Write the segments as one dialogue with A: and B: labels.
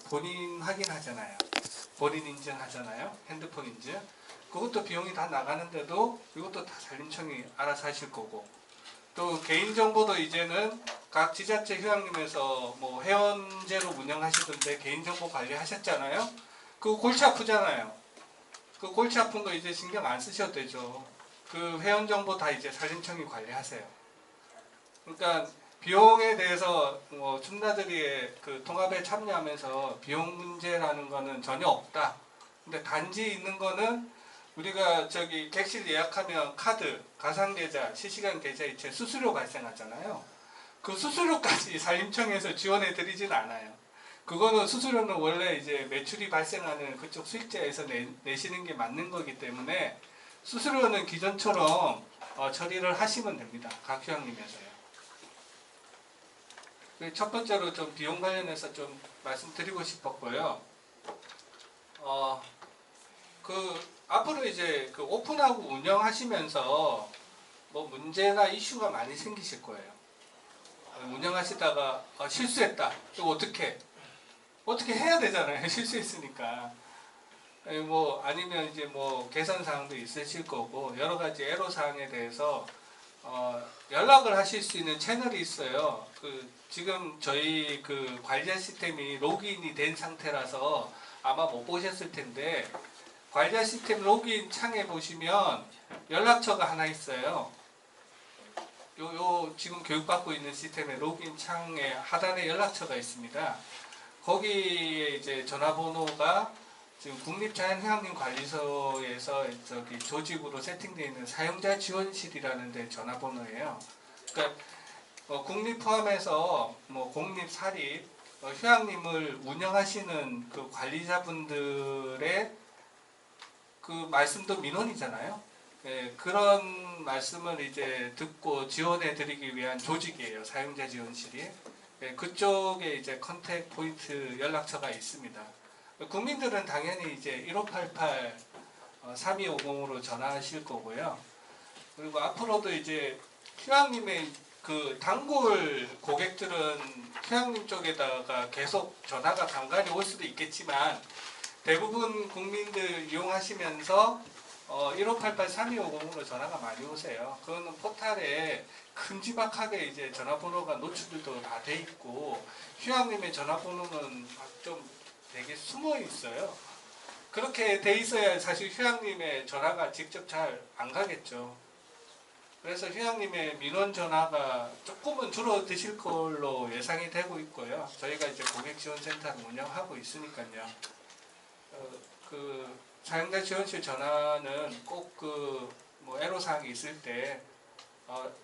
A: 본인 확인하잖아요. 본인 인증하잖아요. 핸드폰 인증. 그것도 비용이 다 나가는데도 이것도 다 산림청이 알아서 하실 거고, 또 개인정보도 이제는 각 지자체 휴양림에서 뭐 회원제로 운영하시던데 개인정보 관리하셨잖아요. 그거 골치 아프잖아요. 그 골치 아픈 거 이제 신경 안 쓰셔도 되죠. 그 회원정보 다 이제 산림청이 관리하세요. 그러니까 비용에 대해서 뭐 춤나들이의 그 통합에 참여하면서 비용 문제라는 거는 전혀 없다. 근데 단지 있는 거는 우리가 저기 객실 예약하면 카드, 가상계좌, 실시간 계좌이체 수수료 발생하잖아요. 그 수수료까지 산림청에서 지원해 드리진 않아요. 그거는 수수료는 원래 이제 매출이 발생하는 그쪽 수익자에서 내시는 게 맞는 거기 때문에 수수료는 기존처럼 처리를 하시면 됩니다. 각 휴양림에서요. 첫 번째로 좀 비용 관련해서 좀 말씀드리고 싶었고요. 앞으로 이제 그 오픈하고 운영하시면서 뭐 문제나 이슈가 많이 생기실 거예요. 운영하시다가 실수했다. 이거 어떻게 해야 되잖아요. 실수했으니까. 뭐 아니면 이제 뭐 개선 사항도 있으실 거고 여러 가지 애로 사항에 대해서 연락을 하실 수 있는 채널이 있어요. 지금 저희 그 관리자 시스템이 로그인이 된 상태라서 아마 못 보셨을 텐데, 관리자 시스템 로그인 창에 보시면 연락처가 하나 있어요. 요 지금 교육받고 있는 시스템의 로그인 창에 하단에 연락처가 있습니다. 거기에 이제 전화번호가 지금 국립자연휴양림관리소에서 저기 조직으로 세팅되어 있는 사용자 지원실이라는 데 전화번호예요. 그러니까 국립 포함해서 뭐 공립, 사립 휴양림을 운영하시는 그 관리자분들의 그 말씀도 민원이잖아요. 네, 그런 말씀을 이제 듣고 지원해 드리기 위한 조직이에요. 사용자 지원실이. 네, 그쪽에 이제 컨택 포인트 연락처가 있습니다. 국민들은 당연히 이제 1588 3250으로 전화하실 거고요. 그리고 앞으로도 이제 휴양림의 그 단골 고객들은 휴양림 쪽에다가 계속 전화가 간간히 올 수도 있겠지만, 대부분 국민들 이용하시면서 1588 3250으로 전화가 많이 오세요. 그거는 포탈에 큼지막하게 이제 전화번호가 노출도 다 돼 있고, 휴양림의 전화번호는 좀 되게 숨어 있어요. 그렇게 돼 있어야 사실 휴양림의 전화가 직접 잘 안 가겠죠. 그래서 휴양림의 민원 전화가 조금은 줄어드실 걸로 예상이 되고 있고요. 저희가 이제 고객지원센터를 운영하고 있으니까요. 그 사용자 지원실 전화는 꼭 뭐 애로사항이 있을 때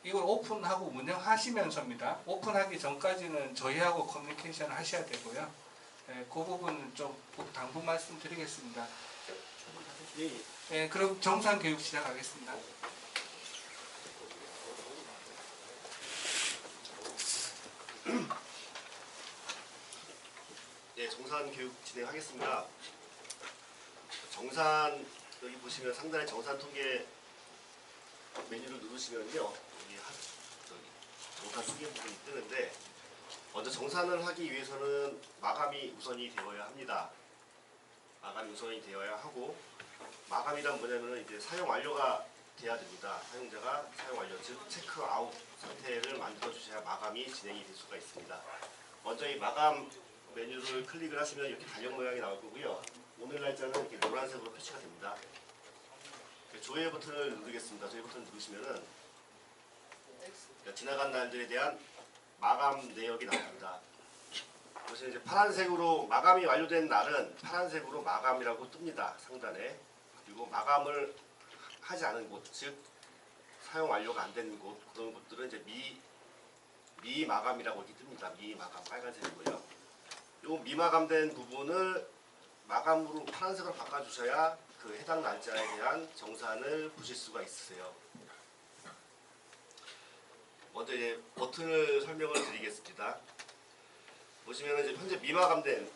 A: 이걸 오픈하고 운영하시면서입니다. 오픈하기 전까지는 저희하고 커뮤니케이션 하셔야 되고요. 네, 그 부분은 좀 당부 말씀드리겠습니다. 네, 그럼 정상 교육 시작하겠습니다.
B: 네, 정산 교육 진행하겠습니다. 정산, 여기 보시면 상단에 정산 통계 메뉴를 누르시면요, 여기 정산 쓰기 부분이 뜨는데, 먼저 정산을 하기 위해서는 마감이 우선이 되어야 합니다. 마감이 우선이 되어야 하고, 마감이란 뭐냐면 이제 사용 완료가 돼야 됩니다. 사용자가 사용 완료, 즉 체크아웃 상태를 만들어 주셔야 마감이 진행이 될 수가 있습니다. 먼저 이 마감 메뉴를 클릭을 하시면 이렇게 달력 모양이 나올 거고요. 오늘 날짜는 이렇게 노란색으로 표시가 됩니다. 조회 버튼을 누르겠습니다. 조회 버튼 누르시면은 지나간 날들에 대한 마감 내역이 나옵니다. 보시면 이제 파란색으로 마감이 완료된 날은 파란색으로 마감이라고 뜹니다. 상단에. 그리고 마감을 하지 않은 곳, 즉 사용 완료가 안 되는 곳, 그런 곳들은 이제 미마감이라고 이렇게 뜹니다. 미마감 빨간색이고요. 요 미마감된 부분을 마감으로 파란색으로 바꿔주셔야 그 해당 날짜에 대한 정산을 보실 수가 있으세요. 먼저 이제 버튼을 설명을 드리겠습니다. 보시면 이제 현재 미마감된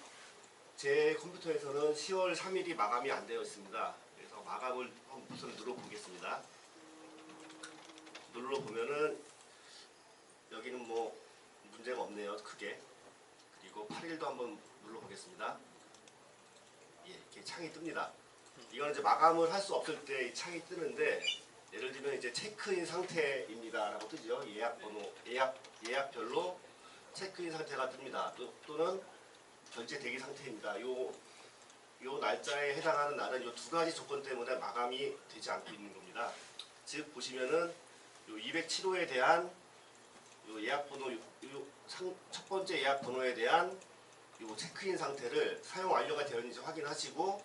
B: 제 컴퓨터에서는 10월 3일이 마감이 안 되어 있습니다. 그래서 마감을 우선 눌러 보겠습니다. 눌러 보면은 여기는 뭐 문제가 없네요. 크게. 그리고 8일도 한번 눌러보겠습니다. 예, 이렇게 창이 뜹니다. 이거는 이제 마감을 할 수 없을 때 이 창이 뜨는데, 예를 들면 이제 체크인 상태입니다라고 뜨죠. 예약번호, 예약별로 체크인 상태가 뜹니다. 또는 결제 대기 상태입니다. 요 날짜에 해당하는 날은 요 두 가지 조건 때문에 마감이 되지 않고 있는 겁니다. 즉 보시면은 요 207호에 대한 요 예약번호, 첫 번째 예약번호에 대한 요 체크인 상태를 사용 완료가 되었는지 확인하시고,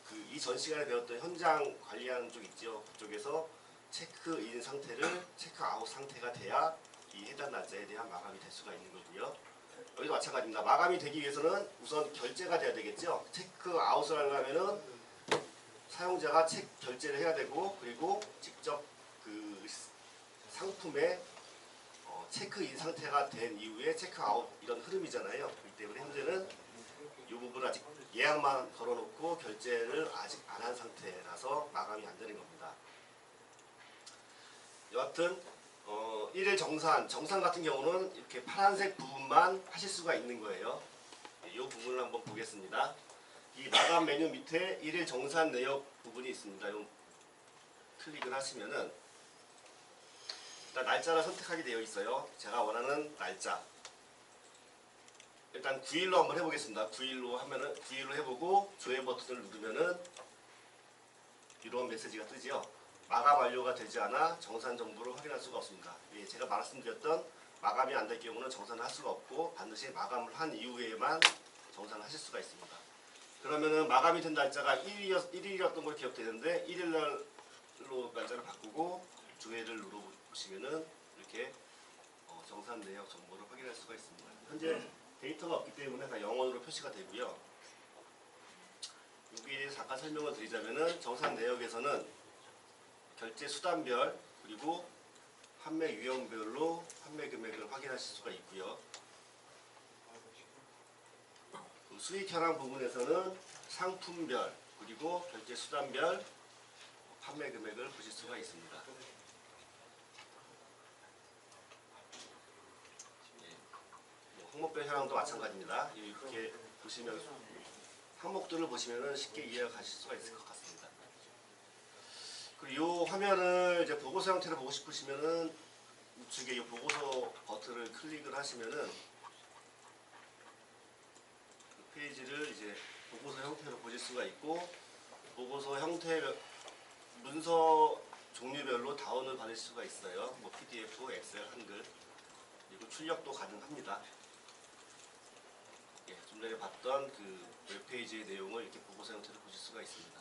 B: 그 이전 시간에 배웠던 현장 관리하는 쪽 있죠. 그쪽에서 체크인 상태를 체크아웃 상태가 돼야 이 해당 날짜에 대한 마감이 될 수가 있는 거고요. 여기도 마찬가지입니다. 마감이 되기 위해서는 우선 결제가 돼야 되겠죠. 체크아웃을 하려면은 사용자가 결제를 해야 되고, 그리고 직접 그 상품의 체크인 상태가 된 이후에 체크아웃, 이런 흐름이잖아요. 그렇기 때문에 현재는 이 부분 아직 예약만 걸어놓고 결제를 아직 안 한 상태라서 마감이 안 되는 겁니다. 여하튼 1일 정산 같은 경우는 이렇게 파란색 부분만 하실 수가 있는 거예요. 이 부분을 한번 보겠습니다. 이 마감 메뉴 밑에 1일 정산 내역 부분이 있습니다. 요 클릭을 하시면은 일단 날짜를 선택하게 되어 있어요. 제가 원하는 날짜. 일단 9일로 한번 해보겠습니다. 9일로 하면은 9일로 해보고 조회 버튼을 누르면은 이런 메시지가 뜨지요. 마감 완료가 되지 않아 정산 정보를 확인할 수가 없습니다. 예, 제가 말씀드렸던 마감이 안 될 경우는 정산을 할 수가 없고, 반드시 마감을 한 이후에만 정산을 하실 수가 있습니다. 그러면은 마감이 된 날짜가 1일이었던 걸 기억되는데 1일날로 날짜를 바꾸고 조회를 눌러보시면은 이렇게 정산 내역 정보를 확인할 수가 있습니다. 현재 데이터가 없기 때문에 다 영어로 표시가 되고요. 여기에 잠깐 설명을 드리자면은 정산 내역에서는 결제 수단별, 그리고 판매 유형별로 판매 금액을 확인하실 수가 있고요. 수익 현황 부분에서는 상품별, 그리고 결제 수단별 판매 금액을 보실 수가 있습니다. 항목별 현황도 마찬가지입니다. 이렇게 보시면 항목들을 보시면은 쉽게 이해가 가실 수가 있을 것 같습니다. 그리고 이 화면을 이제 보고서 형태로 보고 싶으시면은 우측에 이 보고서 버튼을 클릭을 하시면은 그 페이지를 이제 보고서 형태로 보실 수가 있고, 보고서 형태 문서 종류별로 다운을 받을 수가 있어요. 뭐 PDF, 엑셀, 한글, 그리고 출력도 가능합니다. 예, 좀 전에 봤던 그 웹페이지의 내용을 이렇게 보고서 형태로 보실 수가 있습니다.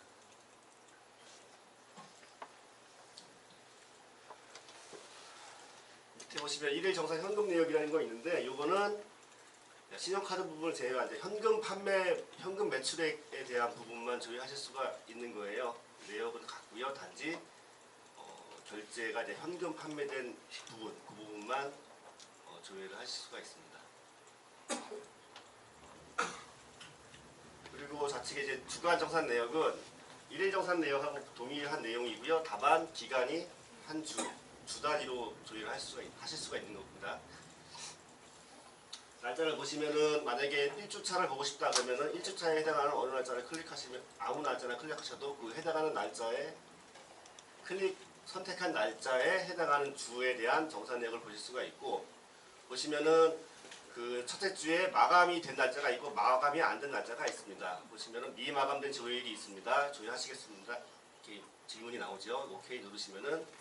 B: 밑에 보시면 1일 정산 현금 내역이라는 거 있는데, 요거는 신용카드 부분을 제외한 이제 현금 판매, 현금 매출액에 대한 부분만 조회하실 수가 있는 거예요. 내역은 같고요. 단지 결제가 이제 현금 판매된 부분, 그 부분만 조회를 하실 수가 있습니다. 그리고 좌측에 이제 주간 정산 내역은 1일 정산 내역하고 동일한 내용이고요. 다만 기간이 한 주 단위로 조회를 하실 수가 있는 겁니다. 날짜를 보시면은 만약에 1주차를 보고 싶다 그러면은 1주차에 해당하는 어느 날짜를 클릭하시면, 아무 날짜나 클릭하셔도 그 해당하는 날짜에 선택한 날짜에 해당하는 주에 대한 정산 내역을 보실 수가 있고, 보시면은 그 첫째 주에 마감이 된 날짜가 있고 마감이 안 된 날짜가 있습니다. 보시면은 미마감된 조회일이 있습니다. 조회하시겠습니다. 이렇게 질문이 나오죠. 오케이 누르시면은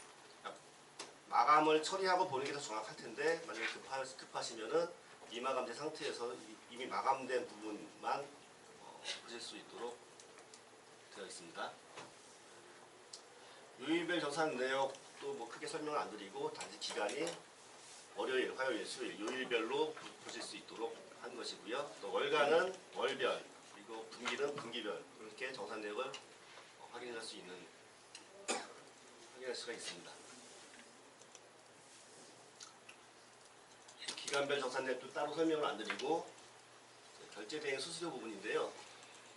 B: 마감을 처리하고 보는 게 더 정확할 텐데, 만약에 급하시면은 미마감된 상태에서 이미 마감된 부분만 보실 수 있도록 되어 있습니다. 요일별 정산 내역도 뭐 크게 설명을 안 드리고, 단지 기간이 월요일, 화요일, 수요일, 요일별로 보실 수 있도록 한 것이고요. 또 월간은 월별, 그리고 분기는 분기별, 이렇게 정산 내역을 확인할 수가 있습니다. 기간별 정산 내역도 따로 설명을 안 드리고, 결제 대행 수수료 부분인데요.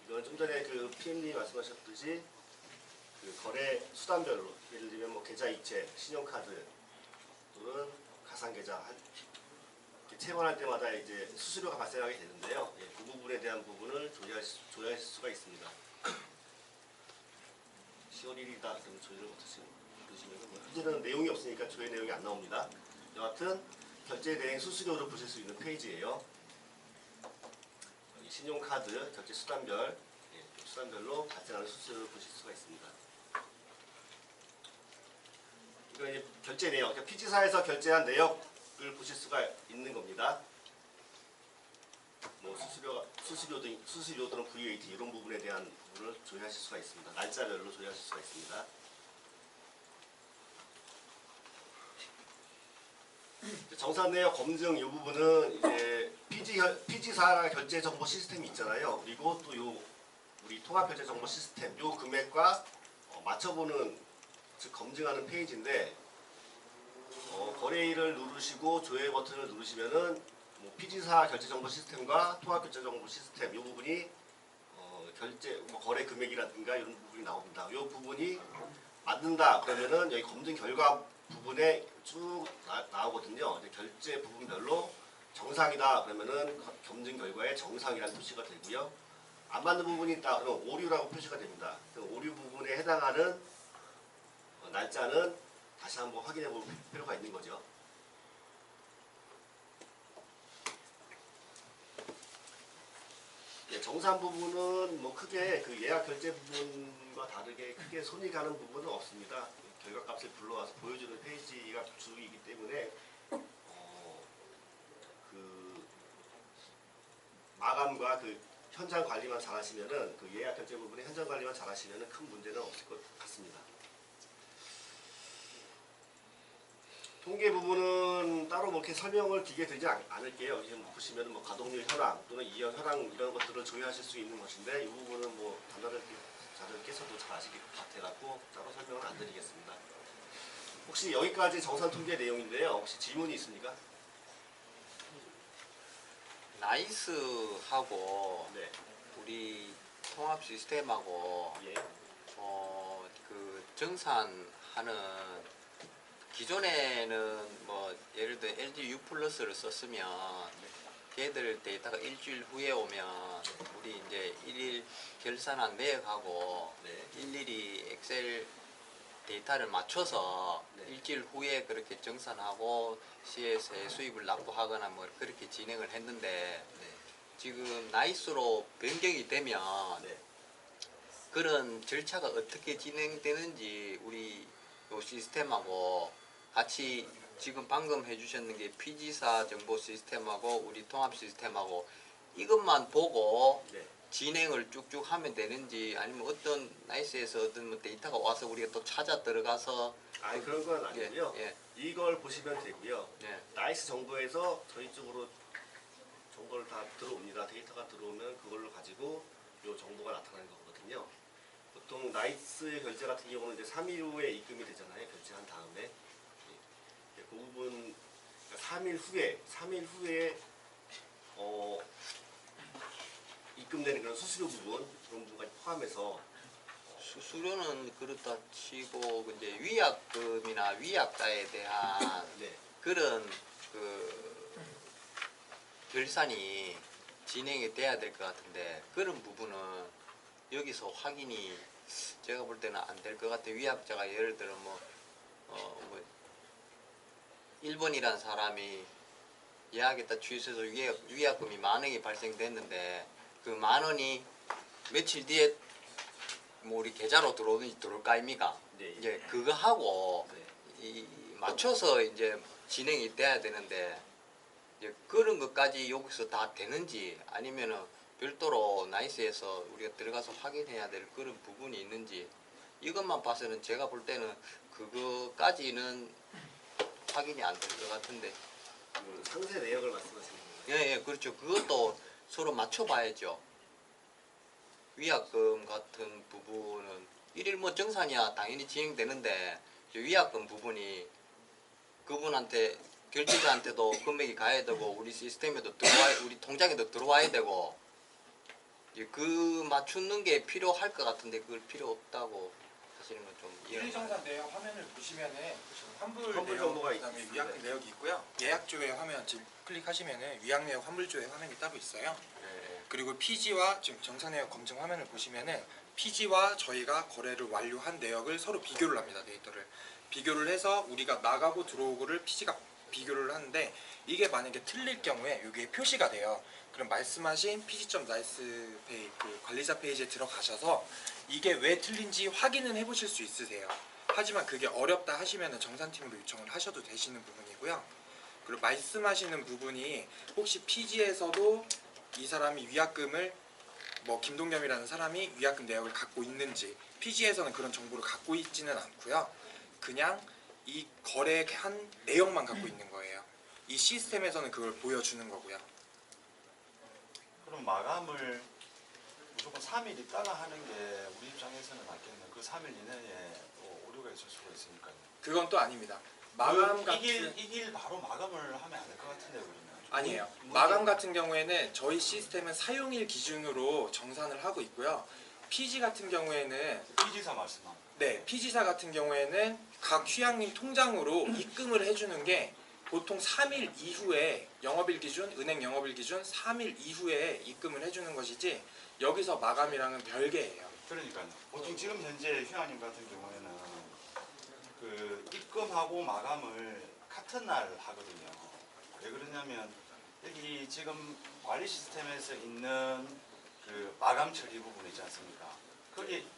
B: 이건 좀 전에 그 PM님이 말씀하셨듯이 그 거래 수단별로, 예를 들면 뭐 계좌이체, 신용카드 또는 가상계좌, 채권할 때마다 이제 수수료가 발생하게 되는데요. 예, 그 부분에 대한 부분을 조회하실 수가 있습니다. 10월 1일이다. 그러면 조회를 못하시면 뭐, 현재는 내용이 없으니까 조회 내용이 안 나옵니다. 여하튼 결제 대행 수수료를 보실 수 있는 페이지예요. 여기 신용카드 결제 수단별, 예, 수단별로 발생하는 수수료를 보실 수가 있습니다. 이거 이제 결제 내역, 그러니까 피지사에서 결제한 내역을 보실 수가 있는 겁니다. 뭐 수수료들은 VAT 이런 부분에 대한 부분을 조회하실 수가 있습니다. 날짜별로 조회하실 수가 있습니다. 정산 내역 검증 이 부분은 이제 피지사 결제 정보 시스템이 있잖아요. 그리고 또 요 우리 통합 결제 정보 시스템 요 금액과 맞춰보는 즉 검증하는 페이지인데 거래일을 누르시고 조회 버튼을 누르시면은 뭐 피지사 결제 정보 시스템과 통합 결제 정보 시스템 이 부분이 결제 뭐 거래 금액이라든가 이런 부분이 나옵니다. 이 부분이 맞는다 그러면은 여기 검증 결과 부분에 쭉 나오거든요. 이제 결제 부분별로 정상이다 그러면은 검증 결과에 정상이라는 표시가 되고요. 안 맞는 부분이 있다 그러면 오류라고 표시가 됩니다. 그 오류 부분에 해당하는 날짜는 다시 한번 확인해 볼 필요가 있는 거죠. 예, 정산 부분은 뭐 크게 그 예약 결제 부분과 다르게 크게 손이 가는 부분은 없습니다. 결과값을 불러와서 보여주는 페이지가 주이기 때문에 그 마감과 그 현장 관리만 잘하시면은 그 예약 결제 부분에 현장 관리만 잘하시면은 큰 문제는 없을 것 같습니다. 통계 부분은 따로 뭐 이렇게 설명을 길게 드리지 않을게요. 지금 보시면은 뭐 가동률 현황 또는 이연 현황 이런 것들을 조회하실 수 있는 것인데 이 부분은 뭐 다들께서도 잘 아실 것 같아갖고 따로 설명을 안 드리겠습니다. 혹시 여기까지 정산 통계 내용인데요. 혹시 질문이 있습니까?
C: 나이스하고
B: 네.
C: 우리 통합 시스템하고
B: 예.
C: 그 정산하는 기존에는 뭐 예를 들어 LG U 플러스를 썼으면 걔들 데이터가 일주일 후에 오면 우리 이제 일일 결산한 내역하고
B: 네.
C: 일일이 엑셀 데이터를 맞춰서
B: 네.
C: 일주일 후에 그렇게 정산하고 CS에 수입을 납부하거나 뭐 그렇게 진행을 했는데
B: 네.
C: 지금 나이스로 변경이 되면
B: 네.
C: 그런 절차가 어떻게 진행되는지 우리 요 시스템하고 같이 지금 방금 해주셨는 게 피지사 정보 시스템하고 우리 통합 시스템하고 이것만 보고
B: 네.
C: 진행을 쭉쭉 하면 되는지 아니면 어떤 나이스에서 어떤 뭐 데이터가 와서 우리가 또 찾아 들어가서
B: 아니 그런 건 아니고요.
C: 예.
B: 이걸 보시면 되고요.
C: 예.
B: 나이스 정보에서 저희 쪽으로 정보를 다 들어옵니다. 데이터가 들어오면 그걸로 가지고 이 정보가 나타나는 거거든요. 보통 나이스 결제 같은 경우는 이제 3일 후에 입금이 되잖아요. 결제한 다음에 그 부분 그러니까 3일 후에 입금되는 그런 수수료 부분 그런 부분까지 포함해서
C: 수수료는 그렇다 치고 이제 위약금이나 위약자에 대한
B: 네.
C: 그런 그 결산이 진행이 돼야 될 것 같은데 그런 부분은 여기서 확인이 제가 볼 때는 안 될 것 같아요. 위약자가 예를 들어 뭐 1번이라는 사람이 예약했다 취소해서 위약금이 10,000원이 발생됐는데 그 10,000원이 며칠 뒤에 뭐 우리 계좌로 들어오든지 들어올 거 아닙니까?
B: 네.
C: 이제 그거 하고
B: 네.
C: 맞춰서 이제 진행이 돼야 되는데 이제 그런 것까지 여기서 다 되는지 아니면은 별도로 나이스에서 우리가 들어가서 확인해야 될 그런 부분이 있는지 이것만 봐서는 제가 볼 때는 그거까지는 확인이 안 될 것 같은데.
B: 그 상세 내역을 말씀하시는 거예요?
C: 예, 그렇죠. 그것도 서로 맞춰봐야죠. 위약금 같은 부분은 일일 뭐 정산이야 당연히 진행되는데 위약금 부분이 그분한테 결제자한테도 금액이 가야 되고 우리 시스템에도 우리 통장에도 들어와야 되고 그 맞추는 게 필요할 것 같은데 그걸 필요 없다고 하시는 건 좀
D: 일정산 내역 화면을 보시면은 환불
B: 환불
D: 내역,
B: 정보가
D: 그다음에
B: 있습니다.
D: 위약금 내역이 있고요. 예약 조회 화면 지금 클릭하시면은 위약 내역 환불 조회 화면이 따로 있어요.
C: 네.
D: 그리고 피지와 지금 정산 내역 검증 화면을 보시면은 피지와 저희가 거래를 완료한 내역을 서로 비교를 합니다. 데이터를 비교를 해서 우리가 나가고 들어오고를 피지가 비교를 하는데 이게 만약에 틀릴 경우에 여기에 표시가 돼요. 그럼 말씀하신 pg.nice페이 그 관리자 페이지에 들어가셔서 이게 왜 틀린지 확인은 해보실 수 있으세요. 하지만 그게 어렵다 하시면 정산팀으로 요청을 하셔도 되시는 부분이고요. 그리고 말씀하시는 부분이 혹시 피지에서도 이 사람이 위약금을 뭐 김동겸이라는 사람이 위약금 내역을 갖고 있는지 피지에서는 그런 정보를 갖고 있지는 않고요. 그냥 이 거래한 내역만 갖고 있는 거예요. 이 시스템에서는 그걸 보여주는 거고요.
E: 그럼 마감을 무조건 3일 있다가 하는 게 우리 입장에서는 낫겠네요. 그 3일 이내에 또 오류가 있을 수가 있으니까요.
D: 그건 또 아닙니다. 마감
E: 그
D: 같은
E: 이길 바로 마감을 하면 안 될 것 같은데요, 그러면.
D: 아니에요. 마감 같은 경우에는 저희 시스템은 사용일 기준으로 정산을 하고 있고요. PG 같은 경우에는
E: 피지사 말씀만.
D: 네, 피지사 같은 경우에는 각 휴양림 통장으로 입금을 해주는 게 보통 3일 이후에 영업일 기준, 은행 영업일 기준 3일 이후에 입금을 해주는 것이지 여기서 마감이랑은 별개예요.
E: 그러니까요. 보통 지금 현재 휴양님 같은 경우에는 그 입금하고 마감을 같은 날 하거든요. 왜 그러냐면 여기 지금 관리 시스템에서 있는 그 마감 처리 부분 있지 않습니까?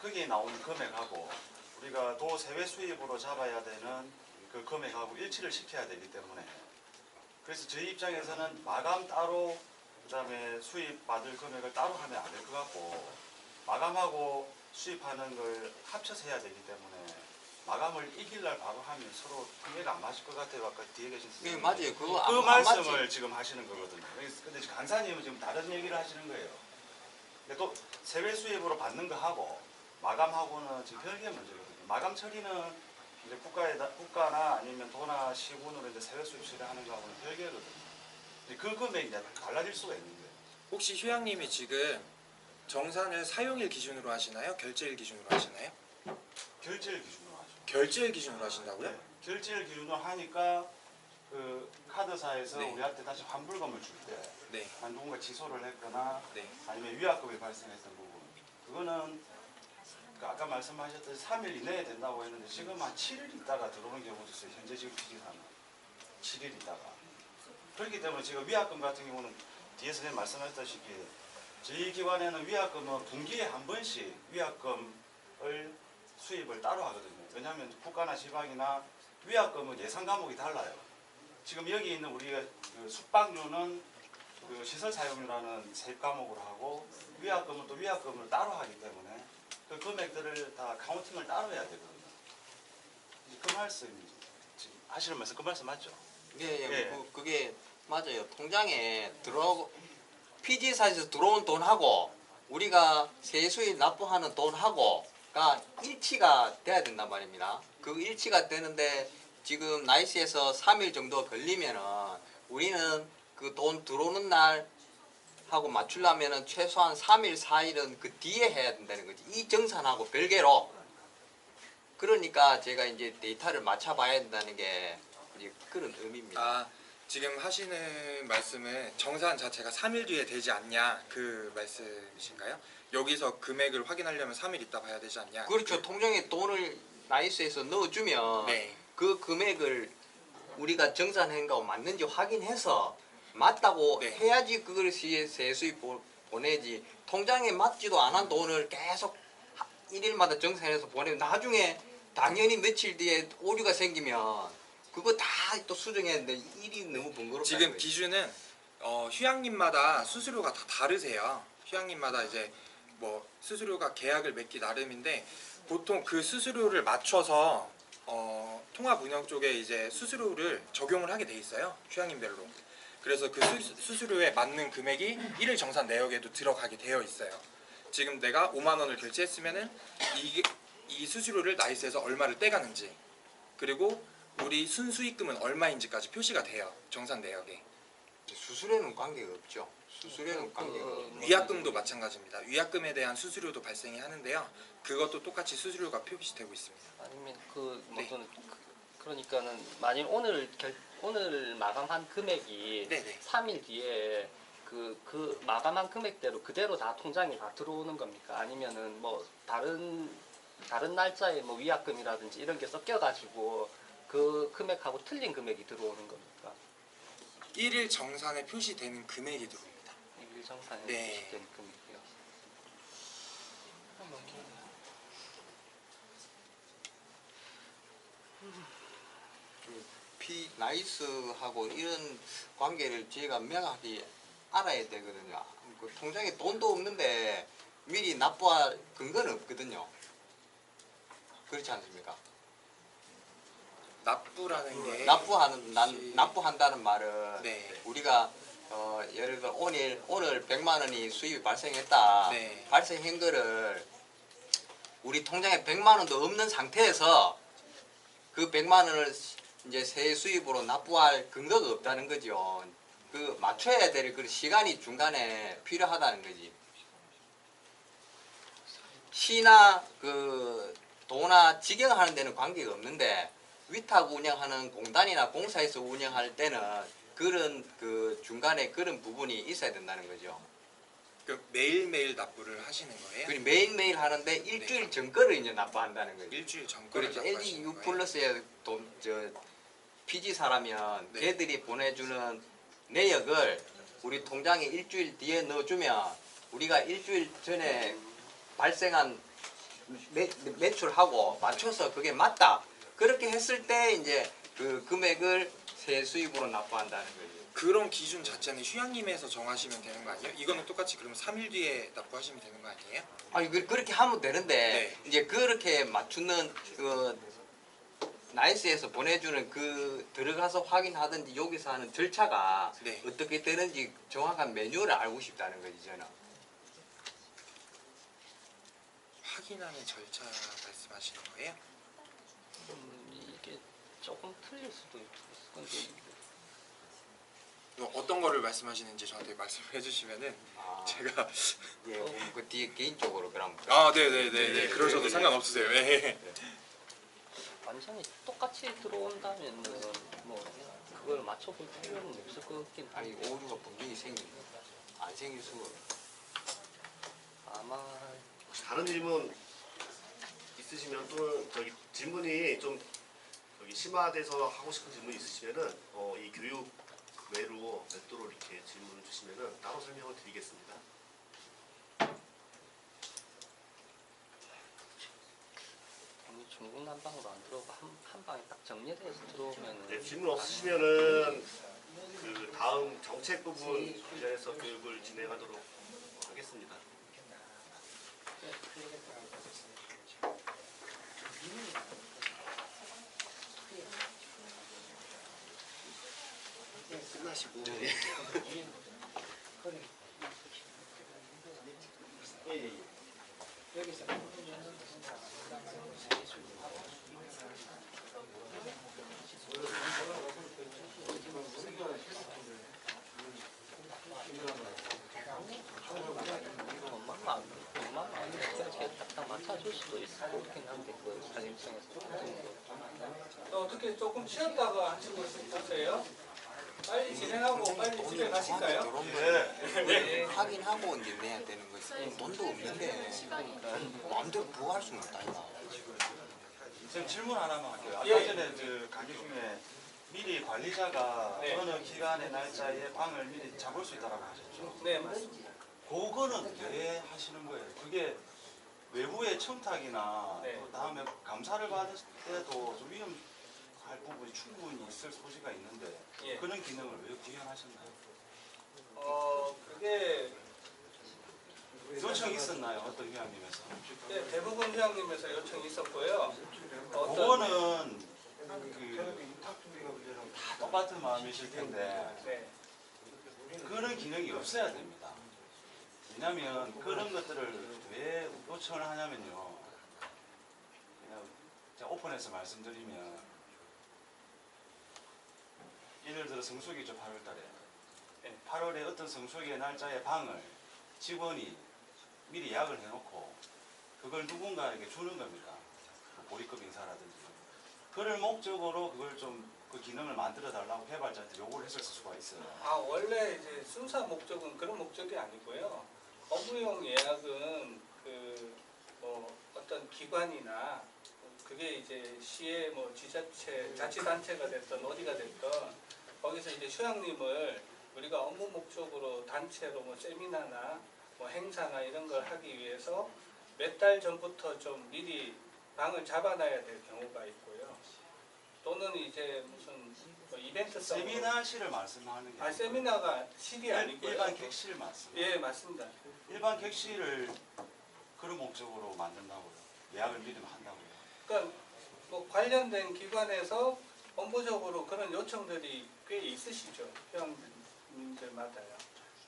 E: 거기에 나오는 금액하고 우리가 도 세외 수입으로 잡아야 되는 그 금액하고 일치를 시켜야 되기 때문에 그래서 저희 입장에서는 마감 따로 그다음에 수입 받을 금액을 따로 하면 안 될 것 같고 마감하고 수입하는 걸 합쳐서 해야 되기 때문에 마감을 이길 날 바로 하면 서로 통계가 안 맞을 것 같아요. 아까 뒤에 계신
C: 네,
E: 선생님.
C: 맞아요. 그거
E: 그
C: 안
E: 말씀을
C: 맞지.
E: 지금 하시는 거거든요. 근데 지금 간사님은 지금 다른 얘기를 하시는 거예요. 근데 또 세외 수입으로 받는 거 하고 마감하고는 지금 별개 문제거든요. 마감 처리는 이제 국가나 아니면 도나 시군으로 이제 세외 수입 처리하는 거하고는 별개거든요. 근데 그 금액이 이제 달라질 수가 있는 거예요.
D: 혹시 휴양님이 지금 정산을 사용일 기준으로 하시나요? 결제일 기준으로 하시나요?
E: 결제일 기준으로 하죠.
D: 결제일 기준으로 하신다고요?
E: 네, 결제일 기준으로 하니까 그 카드사에서
D: 네.
E: 우리한테 다시 환불금을 줄 때
D: 네,
E: 누군가 취소를 했거나
D: 네.
E: 아니면 위약금이 발생했던 부분 그거는 그 아까 말씀하셨듯이 3일 이내에 된다고 했는데 지금 한 7일 있다가 들어오는 경우도 있어요. 현재 지금 피지사는 7일 있다가 그렇기 때문에 지금 위약금 같은 경우는 뒤에 선생님 말씀하셨다시피 저희 기관에는 위약금은 분기에 한 번씩 위약금을 수입을 따로 하거든요. 왜냐하면 국가나 지방이나 위약금은 예산 과목이 달라요. 지금 여기 있는 우리가 그 숙박료는 그 시설 사용료라는 세입 과목으로 하고 위약금은 또 위약금을 따로 하기 때문에 그 금액들을 다 카운팅을 따로 해야 되거든요. 그 말씀 지금 하시는 말씀 그 말씀 맞죠?
C: 예, 예.
E: 예.
C: 그게 맞아요. 통장에 피지사에서 들어온 돈하고 우리가 세수에 납부하는 돈하고가 일치가 돼야 된단 말입니다. 그 일치가 되는데 지금 나이스에서 3일 정도 걸리면은 우리는 그 돈 들어오는 날 하고 맞추려면은 최소한 3일, 4일은 그 뒤에 해야 된다는 거지. 이 정산하고 별개로. 그러니까 제가 이제 데이터를 맞춰봐야 된다는 게 이제 그런 의미입니다.
D: 아, 지금 하시는 말씀은 정산 자체가 3일 뒤에 되지 않냐 그 말씀이신가요? 여기서 금액을 확인하려면 3일 있다 봐야 되지 않냐?
C: 그렇죠. 통장에 돈을 나이스에서 넣어주면
D: 네.
C: 그 금액을 우리가 정산한 거 맞는지 확인해서 맞다고
D: 네.
C: 해야지 그걸 세수입 보내지. 통장에 맞지도 않은 돈을 계속 일일마다 정산해서 보내면 나중에 당연히 며칠 뒤에 오류가 생기면 그거 다 또 수정해야 되는데 일이 너무 번거롭다.
D: 지금 기준은 휴양림마다 수수료가 다 다르세요. 휴양림마다 이제 뭐 수수료가 계약을 맺기 나름인데 보통 그 수수료를 맞춰서 통합운영 쪽에 이제 수수료를 적용을 하게 돼 있어요. 휴양림별로. 그래서 그 수수료에 맞는 금액이 일일 정산 내역에도 들어가게 되어 있어요. 지금 내가 5만 원을 결제했으면은 이 수수료를 나이스에서 얼마를 떼가는지 그리고 우리 순수익금은 얼마인지까지 표시가 돼요. 정산 내역에.
C: 수수료는 관계가 없죠. 수수료는 관계가 없는
D: 위약금도 마찬가지입니다. 위약금에 대한 수수료도 발생이 하는데요. 그것도 똑같이 수수료가 표시되고 있습니다.
F: 아니면 그
D: 네.
F: 무슨 그러니까는 만일 오늘 마감한 금액이
D: 네네.
F: 3일 뒤에 그 마감한 금액대로 그대로 다 통장에 다 들어오는 겁니까? 아니면은 뭐 다른 날짜에 뭐 위약금이라든지 이런 게 섞여가지고 그 금액하고 틀린 금액이 들어오는 겁니까?
D: 1일 정산에 표시되는 금액이 들어옵니다.
F: 일정산에
D: 네.
F: 표시된 금액이요.
C: 나이스하고 이런 관계를 저희가 명확히 알아야 되거든요. 그 통장에 돈도 없는데 미리 납부할 근거는 없거든요. 그렇지 않습니까?
D: 납부라는 게
C: 납부한다는 말은
D: 네.
C: 우리가 예를 들어 오늘 100만 원이 수입이 발생했다.
D: 네.
C: 발생한 거를 우리 통장에 100만 원도 없는 상태에서 그 100만 원을 이제 새 수입으로 납부할 근거가 없다는 거죠. 그 맞춰야 될 그 시간이 중간에 필요하다는 거지. 시나 그 도나 직영하는 데는 관계가 없는데 위탁 운영하는 공단이나 공사에서 운영할 때는 그런 그 중간에 그런 부분이 있어야 된다는 거죠.
D: 그 매일매일 납부를 하시는 거예요?
C: 그리고 매일매일 하는데 일주일 전거를 이제 납부한다는 거죠.
D: 일주일 전거를
C: 그렇죠.
D: 납부하시는
C: LG
D: 거예요?
C: U+에 PG사라면
D: 네.
C: 걔들이 보내주는 내역을 우리 통장에 일주일 뒤에 넣어주면 우리가 일주일 전에 발생한 매출하고 맞춰서 그게 맞다. 그렇게 했을 때 이제 그 금액을 새 수입으로 납부한다는 거죠.
D: 그런 기준 자체는 휴양림에서 정하시면 되는 거 아니에요? 이거는 똑같이 그러면 3일 뒤에 납부하시면 되는 거 아니에요?
C: 아니 그렇게 하면 되는데
D: 네.
C: 이제 그렇게 맞추는 그 나이스에서 보내주는 그 들어가서 확인하든지 여기서 하는 절차가
D: 네.
C: 어떻게 되는지 정확한 메뉴를 알고 싶다는 거지 저는.
D: 확인하는 절차 말씀하시는 거예요?
F: 이게 조금 틀릴 수도 있고 근데
D: 어떤 거를 말씀하시는지 저한테 말씀해 주시면은
C: 아,
D: 제가
C: 예, 그 뒤에 개인적으로 그럼.
D: 네네네네 그러셔도 상관없으세요. 네.
F: 완전히 똑같이 들어온다면 뭐 그걸 맞춰볼 필요는 없을 것 같긴
C: 아니
F: 한데
C: 오류가 분명히 안 생길 수가 없어.
F: 아마
B: 혹시 다른 질문 있으시면 또는 저기 질문이 좀 여기 심화돼서 하고 싶은 질문 있으시면은 이 교육 외로 별도로 이렇게 질문을 주시면은 따로 설명을 드리겠습니다.
F: 너무 중구난방으로 안 들어오고 한 방에 딱 정리돼서 들어오면
B: 네, 질문 없으시면은 그 다음 정책 부분 관련해서 교육을 진행하도록 하겠습니다. 끝나시고.
F: 엄마만 이렇게 딱딱 맞춰줄 수도 있을 것 같긴 한데 그 사진성에서
A: 어떻게 조금 쉬었다가 하시고 싶으세요? 빨리 진행하고 빨리 집에 가실까요?
C: 네. 확인하고 이제 내야 되는 거지. 돈도 없는데 마음대로 부할 수는 없다 이거.
E: 선생님 질문 하나만 할게요. 아까
A: 예.
E: 전에 그 강의 중에 미리 관리자가
A: 네.
E: 어느 기간의 날짜에 방을 미리 잡을 수 있다고 하셨죠.
A: 네, 맞습니다.
E: 그거는 왜 하시는 거예요? 그게 외부의 청탁이나
A: 네.
E: 또 다음에 감사를 받을 때도 좀 위험할 부분이 충분히 있을 소지가 있는데
A: 예.
E: 그런 기능을 왜 구현하셨나요?
A: 그게
E: 요청이 있었나요? 어떤 회원님에서?
A: 네, 대부분 회장님에서 요청이 있었고요.
E: 그거는 다 똑같은 마음이실 텐데
A: 네,
E: 그런 기능이 없어야 됩니다. 왜냐하면 그런 것들을 왜 요청을 하냐면요. 그냥 제가 오픈해서 말씀드리면 예를 들어 성수기죠 8월달에
F: 네.
E: 8월에 어떤 성수기의 날짜에 방을 직원이 미리 예약을 해놓고 그걸 누군가에게 주는 겁니다. 뭐 보리급 인사라든지. 그럴 목적으로 그걸 좀 그 기능을 만들어 달라고 개발자한테 요구를 했을 수가 있어요.
A: 원래 이제 순수한 목적은 그런 목적이 아니고요. 업무용 예약은 뭐 어떤 기관이나 그게 이제 시의 뭐 지자체, 자치단체가 됐던 어디가 됐던 거기서 이제 휴양림을 우리가 업무 목적으로 단체로 뭐 세미나나 뭐 행사나 이런 걸 하기 위해서 몇 달 전부터 좀 미리 방을 잡아놔야 될 경우가 있고요. 또는 이제 무슨 뭐 이벤트성
E: 세미나실을 말씀하는 게
A: 세미나가 실이 아니고요.
E: 일반 객실 말씀.
A: 예, 맞습니다.
E: 일반 객실을 그런 목적으로 만든다고요. 예약을 미리 한다고요.
A: 그러니까 뭐 관련된 기관에서 업무적으로 그런 요청들이 꽤 있으시죠. 휴양님들마다요.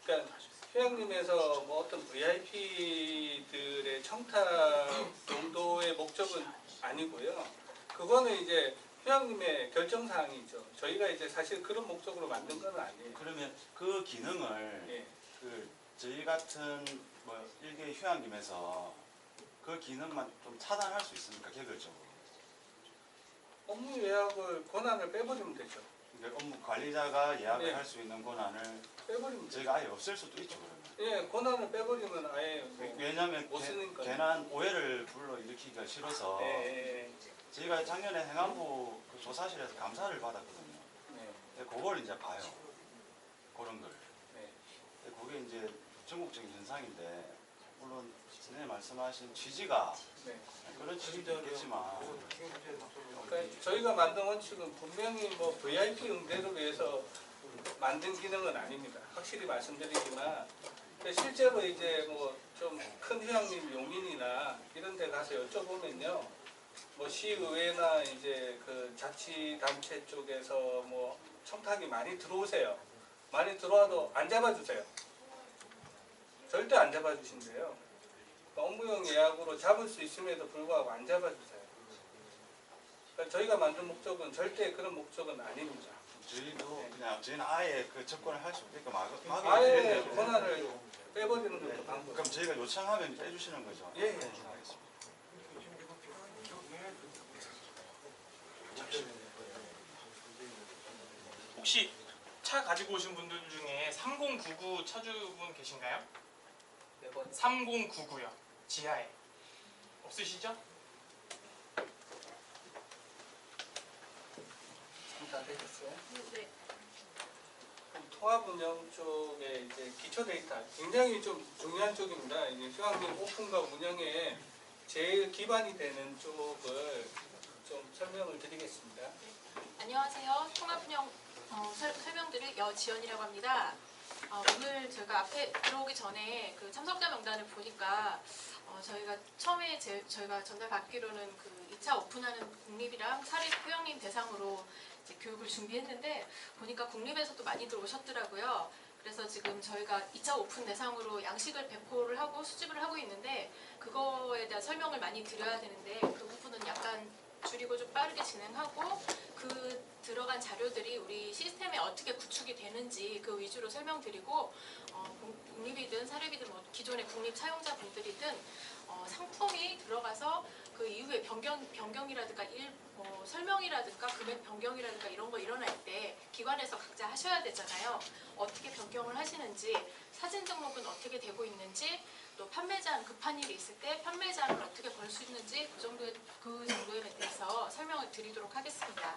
A: 그러니까 휴양림에서 뭐 어떤 VIP들의 청탁 정도의 목적은 아니고요. 그거는 이제 휴양림의 결정사항이죠. 저희가 이제 사실 그런 목적으로 만든 건 아니에요.
E: 그러면 그 기능을
A: 예.
E: 그 저희 같은 뭐 일개 휴양림에서 그 기능만 좀 차단할 수 있습니까? 개별적으로.
A: 업무 예약을 권한을 빼버리면 되죠.
E: 그러니까 업무 관리자가 예약을
A: 네.
E: 할 수 있는 권한을
A: 빼버리면 되죠.
E: 저희가 아예 없앨 수도 있죠, 그러면.
A: 예, 권한을 빼버리면 아예 뭐
E: 왜냐하면
A: 못 쓰니까.
E: 괜한 오해를 불러일으키기가 싫어서
A: 예.
E: 저희가 작년에 행안부 그 조사실에서 감사를 받았거든요.
A: 네.
E: 근데 그걸 이제 봐요. 그런 걸.
A: 네.
E: 근데 그게 이제 전국적인 현상인데 물론 전에 말씀하신 취지가
A: 네.
E: 그런 취지도 있겠지만
A: 그러니까 저희가 만든 원칙은 분명히 뭐 VIP 응대를 위해서 만든 기능은 아닙니다. 확실히 말씀드리지만 근데 실제로 이제 뭐 좀 큰 휴양림 용인이나 이런 데 가서 여쭤보면요. 뭐 시의회나 이제 그 자치단체 쪽에서 뭐 청탁이 많이 들어오세요. 많이 들어와도 안 잡아주세요. 절대 안 잡아주신대요. 업무용 예약으로 잡을 수 있음에도 불구하고 안 잡아주세요. 그러니까 저희가 만든 목적은 절대 그런 목적은 아닙니다.
E: 저희도 그냥 저희는 아예 그 접근을 할 수 없게끔
A: 아예
E: 막아야
A: 권한을 빼버리는 것도 방법.
E: 그럼 저희가 요청하면 빼주시는 거죠?
A: 예.
E: 알겠습니다.
G: 혹시 차 가지고 오신 분들 중에 3099 차주분 계신가요?
A: 네 번.
G: 3099요. 지하에. 없으시죠?
A: 잠깐 해주세요.
H: 네.
A: 그럼 통합운영 쪽에 이제 기초 데이터 굉장히 좀 중요한 쪽입니다. 이제 휴양림 오픈과 운영에 제일 기반이 되는 쪽을 좀 설명을 드리겠습니다.
H: 안녕하세요. 통합운영 설명드릴 여지연이라고 합니다. 오늘 제가 앞에 들어오기 전에 그 참석자 명단을 보니까 저희가 처음에 저희가 전달받기로는 그 2차 오픈하는 국립이랑 사립 휴양림 대상으로 이제 교육을 준비했는데 보니까 국립에서도 많이들 오셨더라고요. 그래서 지금 저희가 2차 오픈 대상으로 양식을 배포를 하고 수집을 하고 있는데 그거에 대한 설명을 많이 드려야 되는데 그 부분은 약간 줄이고 좀 빠르게 진행하고 그 들어간 자료들이 우리 시스템에 어떻게 구축이 되는지 그 위주로 설명드리고 공립이든 사립이든 뭐 기존의 국립 사용자분들이든 상품이 들어가서 그 이후에 변경이라든가 설명이라든가 금액 변경이라든가 이런 거 일어날 때 기관에서 각자 하셔야 되잖아요. 어떻게 변경을 하시는지 사진 등록은 어떻게 되고 있는지 또 판매자는 급한 일이 있을 때 판매자를 어떻게 걸 수 있는지 그 정도에 대해서 설명을 드리도록 하겠습니다.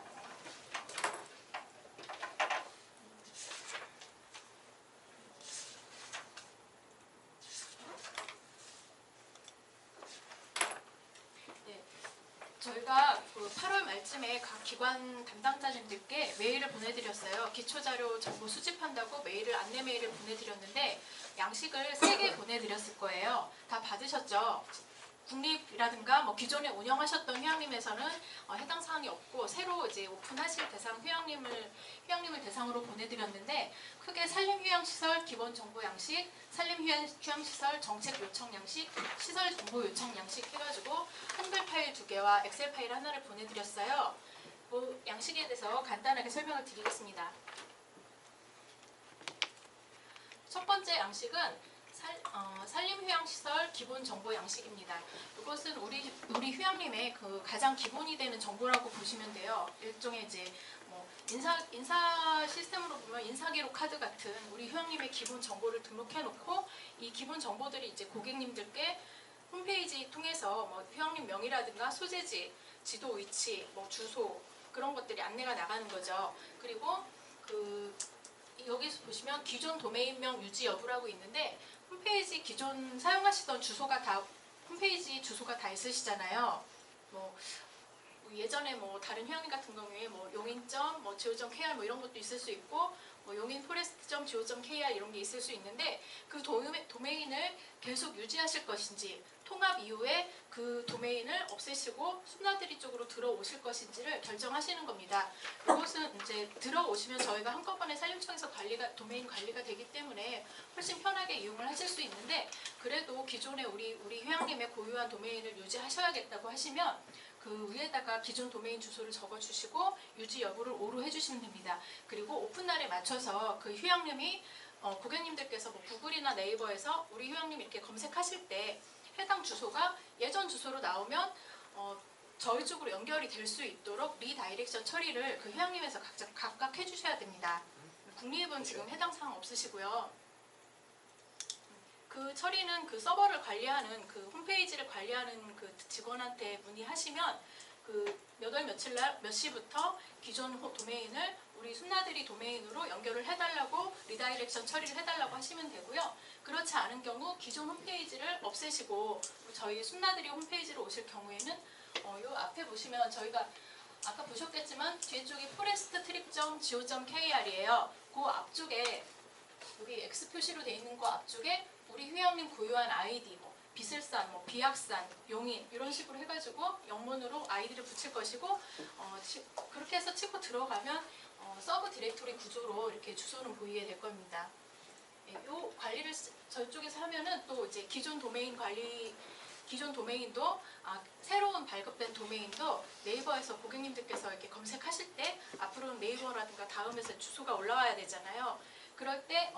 H: 저희가 그 8월 말쯤에 각 기관 담당자님들께 메일을 보내드렸어요. 기초자료 정보 수집한다고 안내 메일을 보내드렸는데 양식을 3개 보내드렸을 거예요. 다 받으셨죠? 국립이라든가 뭐 기존에 운영하셨던 휴양림에서는 해당 사항이 없고 새로 이제 오픈하실 대상 휴양림을 대상으로 보내드렸는데 크게 산림휴양시설 기본정보 양식, 산림휴양시설 정책 요청 양식, 시설 정보 요청 양식 해가지고 한글 파일 2개와 엑셀 파일 하나를 보내드렸어요. 그 양식에 대해서 간단하게 설명을 드리겠습니다. 첫 번째 양식은 산림휴양시설 기본 정보 양식입니다. 이것은 우리 휴양림의 그 가장 기본이 되는 정보라고 보시면 돼요. 일종의 이제 뭐 인사 시스템으로 보면 인사기록 카드 같은 우리 휴양림의 기본 정보를 등록해놓고 이 기본 정보들이 이제 고객님들께 홈페이지 통해서 뭐 휴양림 명이라든가 소재지, 지도 위치, 뭐 주소 그런 것들이 안내가 나가는 거죠. 그리고 여기서 보시면 기존 도메인명 유지 여부라고 있는데 홈페이지 기존 사용하시던 주소가 다 홈페이지 주소가 다 있으시잖아요. 뭐 예전에 뭐 다른 휴양림 같은 경우에 뭐 용인.go.kr 뭐 이런 것도 있을 수 있고 뭐 용인포레스트.go.kr 이런 게 있을 수 있는데 그 도메인을 계속 유지하실 것인지 통합 이후에 그 도메인을 없애시고 숨나들이 쪽으로 들어오실 것인지를 결정하시는 겁니다. 이것은 이제 들어오시면 저희가 한꺼번에 산림청에서 도메인 관리가 되기 때문에 훨씬 편하게 이용을 하실 수 있는데 그래도 기존에 우리 휴양림의 고유한 도메인을 유지하셔야겠다고 하시면 그 위에다가 기존 도메인 주소를 적어주시고 유지 여부를 오로 해주시면 됩니다. 그리고 오픈날에 맞춰서 그 휴양림이 고객님들께서 뭐 구글이나 네이버에서 우리 휴양림 이렇게 검색하실 때 해당 주소가 예전 주소로 나오면 저희 쪽으로 연결이 될 수 있도록 리다이렉션 처리를 그 휴양림에서 각각 해주셔야 됩니다. 국립은 지금 해당 사항 없으시고요. 그 처리는 그 서버를 관리하는 그 홈페이지를 관리하는 그 직원한테 문의하시면 그 몇 월 며칠 날 몇 시부터 기존 도메인을 우리 숨나들이 도메인으로 연결을 해달라고 리다이렉션 처리를 해달라고 하시면 되고요. 그렇지 않은 경우 기존 홈페이지를 없애시고 저희 숨나들이 홈페이지로 오실 경우에는 요 앞에 보시면 저희가 아까 보셨겠지만 뒤쪽이 foresttrip.go.kr이에요. 그 앞쪽에 여기 X 표시로 되어 있는 그 앞쪽에 우리 휴양림 고유한 아이디, 뭐 비슬산, 뭐 비악산, 용인 이런 식으로 해가지고 영문으로 아이디를 붙일 것이고 그렇게 해서 치고 들어가면 서브 디렉토리 구조로 이렇게 주소는 보이게 될 겁니다. 이 관리를 저쪽에서 하면은 또 이제 기존 도메인도 새로운 발급된 도메인도 네이버에서 고객님들께서 이렇게 검색하실 때 앞으로는 네이버라든가 다음에서 주소가 올라와야 되잖아요. 그럴 때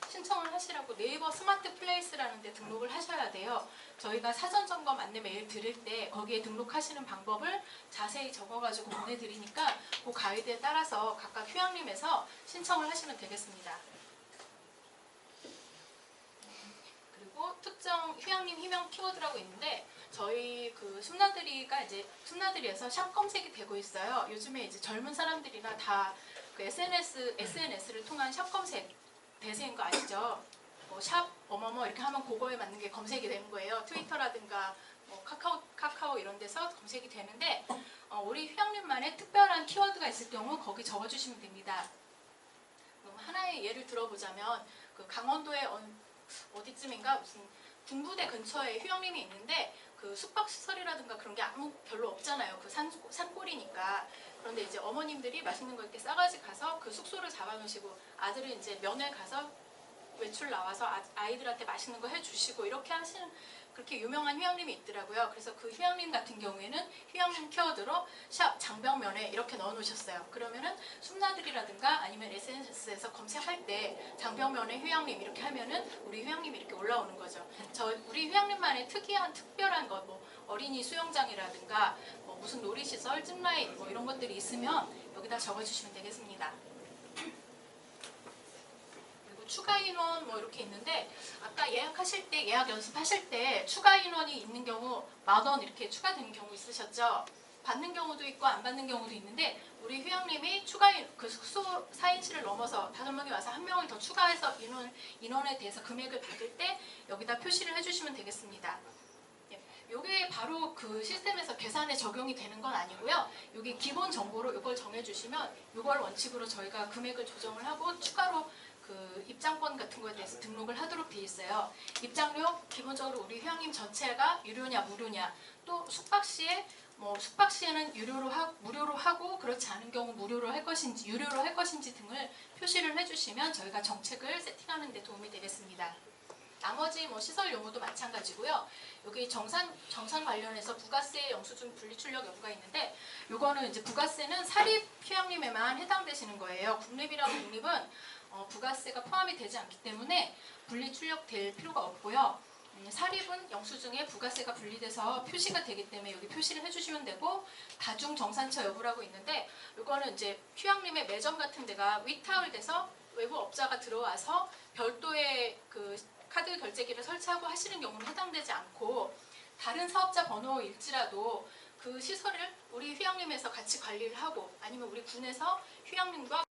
H: 신청을 하시라고 네이버 스마트 플레이스라는 데 등록을 하셔야 돼요. 저희가 사전 점검 안내 메일 드릴 때 거기에 등록하시는 방법을 자세히 적어가지고 보내드리니까 그 가이드에 따라서 각각 휴양림에서 신청을 하시면 되겠습니다. 그리고 특정 휴양림 희명 키워드라고 있는데 저희 그 숨나들이가 이제 숨나들이에서 샵 검색이 되고 있어요. 요즘에 이제 젊은 사람들이나 다 그 SNS를 통한 샵 검색 대세인 거 아시죠? 뭐 샵 어머머 이렇게 하면 그거에 맞는 게 검색이 되는 거예요. 트위터라든가 뭐 카카오 이런 데서 검색이 되는데 우리 휴양림만의 특별한 키워드가 있을 경우 거기 적어주시면 됩니다. 하나의 예를 들어보자면 그 강원도의 어디쯤인가 무슨 군부대 근처에 휴양림이 있는데 그 숙박시설이라든가 그런 게 별로 없잖아요. 그 산골이니까. 그런데 이제 어머님들이 맛있는 거 이렇게 싸가지 가서 그 숙소를 잡아놓으시고 아들은 이제 면회 가서 외출 나와서 아이들한테 맛있는 거 해주시고 이렇게 하시는 그렇게 유명한 휴양림이 있더라고요. 그래서 그 휴양림 같은 경우에는 휴양림 키워드로 샵 장벽면에 이렇게 넣어놓으셨어요. 그러면은 숨나들이라든가 아니면 SNS에서 검색할 때 장벽면에 휴양림 이렇게 하면은 우리 휴양림이 이렇게 올라오는 거죠. 우리 휴양림만의 특별한 것, 뭐 어린이 수영장이라든가 뭐 무슨 놀이시설, 찜라인 뭐 이런 것들이 있으면 여기다 적어주시면 되겠습니다. 추가 인원 뭐 이렇게 있는데 아까 예약하실 때 예약 연습하실 때 추가 인원이 있는 경우 10,000원 이렇게 추가되는 경우 있으셨죠? 받는 경우도 있고 안 받는 경우도 있는데 우리 휴양림이 그 숙소 4인실을 넘어서 5명이 와서 1명을 더 추가해서 인원에 대해서 금액을 받을 때 여기다 표시를 해주시면 되겠습니다. 이게 바로 그 시스템에서 계산에 적용이 되는 건 아니고요. 여기 기본 정보로 이걸 정해주시면 이걸 원칙으로 저희가 금액을 조정을 하고 추가로 그 입장권 같은 거에 대해서 등록을 하도록 되어 있어요. 입장료 기본적으로 우리 휴양림 전체가 유료냐 무료냐 또 숙박 시에는 무료로 하고 그렇지 않은 경우 유료로 할 것인지 등을 표시를 해주시면 저희가 정책을 세팅하는 데 도움이 되겠습니다. 나머지 뭐 시설 용어도 마찬가지고요. 여기 정산 관련해서 부가세 영수증 분리출력 여부가 있는데 이거는 이제 부가세는 사립 휴양림에만 해당되시는 거예요. 국립이랑 공립은 부가세가 포함이 되지 않기 때문에 분리 출력될 필요가 없고요. 사립은 영수증에 부가세가 분리돼서 표시가 되기 때문에 여기 표시를 해주시면 되고, 다중 정산처 여부라고 있는데 이거는 이제 휴양림의 매점 같은 데가 위탁을 돼서 외부 업자가 들어와서 별도의 그 카드 결제기를 설치하고 하시는 경우는 해당되지 않고, 다른 사업자 번호일지라도 그 시설을 우리 휴양림에서 같이 관리를 하고 아니면 우리 군에서 휴양림과